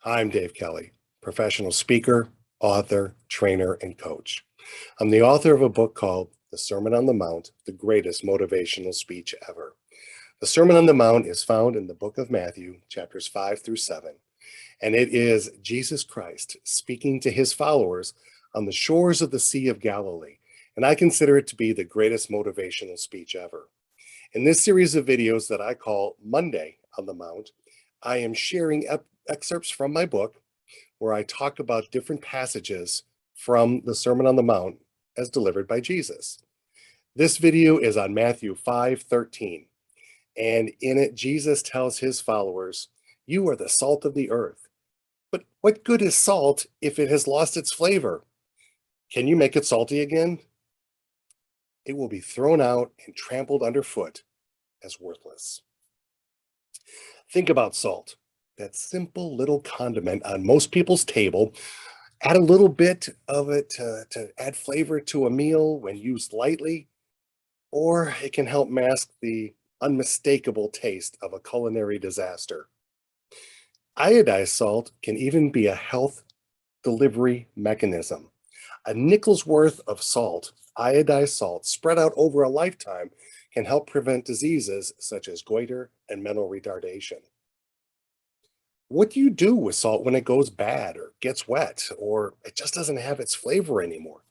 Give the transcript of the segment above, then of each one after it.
I'm Dave Kelly, professional speaker, author, trainer, and coach. I'm the author of a book called The Sermon on the Mount, the Greatest Motivational Speech Ever. The Sermon on the Mount is found in the book of Matthew, chapters 5 through 7, and it is Jesus Christ speaking to his followers on the shores of the Sea of Galilee, and I consider it to be the greatest motivational speech ever. In this series of videos that I call Monday on the Mount, I am sharing excerpts from my book where I talk about different passages from the Sermon on the Mount as delivered by Jesus. This video is on Matthew 5:13, and in it, Jesus tells his followers, "You are the salt of the earth. But what good is salt if it has lost its flavor? Can you make it salty again? It will be thrown out and trampled underfoot as worthless." Think about salt, that simple little condiment on most people's table. Add a little bit of it to add flavor to a meal when used lightly, or it can help mask the unmistakable taste of a culinary disaster. Iodized salt can even be a health delivery mechanism. A nickel's worth of salt, iodized salt, spread out over a lifetime can help prevent diseases such as goiter and mental retardation. What do you do with salt when it goes bad or gets wet or it just doesn't have its flavor anymore?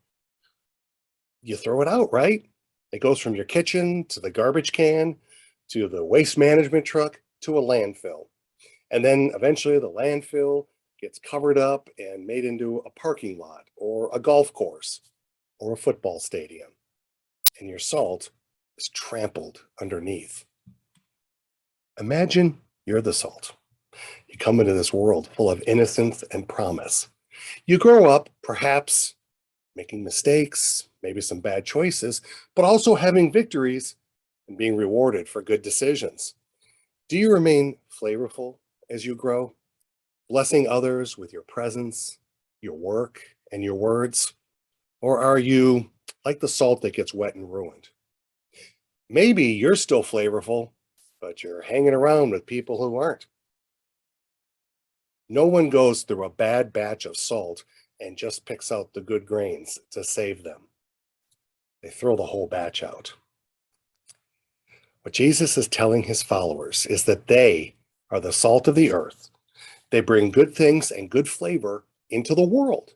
You throw it out, right? It goes from your kitchen to the garbage can to the waste management truck to a landfill. And then eventually the landfill gets covered up and made into a parking lot or a golf course or a football stadium. And your salt is trampled underneath. Imagine you're the salt. You come into this world full of innocence and promise. You grow up, perhaps making mistakes, maybe some bad choices, but also having victories and being rewarded for good decisions. Do you remain flavorful as you grow, blessing others with your presence, your work, and your words? Or are you like the salt that gets wet and ruined? Maybe you're still flavorful, but you're hanging around with people who aren't. No one goes through a bad batch of salt and just picks out the good grains to save them. They throw the whole batch out. What Jesus is telling his followers is that they are the salt of the earth. They bring good things and good flavor into the world.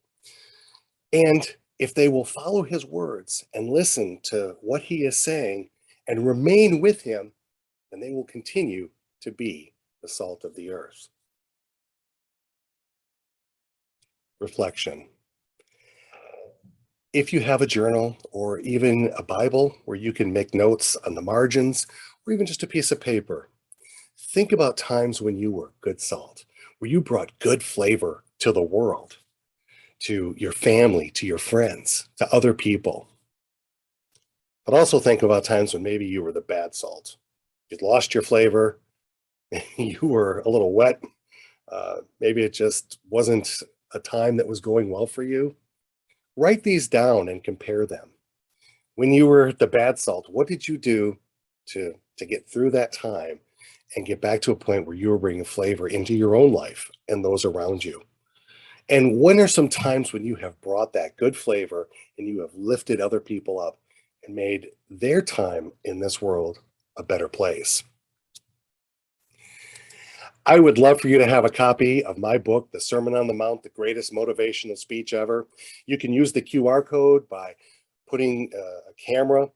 And if they will follow his words and listen to what he is saying and remain with him, then they will continue to be the salt of the earth. Reflection. If you have a journal or even a Bible where you can make notes on the margins or even just a piece of paper, think about times when you were good salt, where you brought good flavor to the world, to your family, to your friends, to other people. But also think about times when maybe you were the bad salt. You'd lost your flavor, you were a little wet, maybe it just wasn't a time that was going well for you. Write these down and compare them. When you were the bad salt, what did you do to get through that time and get back to a point where you were bringing flavor into your own life and those around you? And when are some times when you have brought that good flavor and you have lifted other people up and made their time in this world a better place? I would love for you to have a copy of my book, The Sermon on the Mount, the Greatest Motivational Speech Ever. You can use the QR code by putting a camera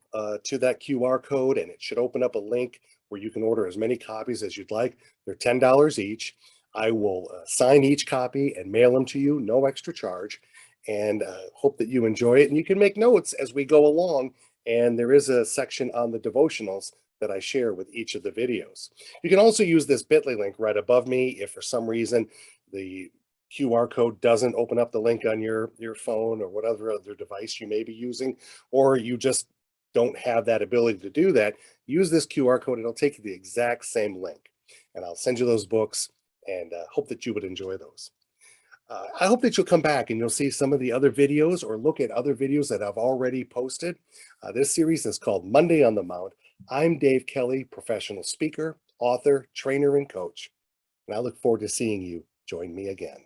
to that QR code, and it should open up a link where you can order as many copies as you'd like. They're $10 each. I will sign each copy and mail them to you, no extra charge, and hope that you enjoy it. And you can make notes as we go along, and there is a section on the devotionals that I share with each of the videos. You can also use this bit.ly link right above me if for some reason the QR code doesn't open up the link on your phone or whatever other device you may be using, or you just don't have that ability to do that. Use this QR code, it'll take you to the exact same link. And I'll send you those books and hope that you would enjoy those. I hope that you'll come back and you'll see some of the other videos or look at other videos that I've already posted. This series is called Monday on the Mount. I'm Dave Kelly, professional speaker, author, trainer, and coach. And I look forward to seeing you Join me again.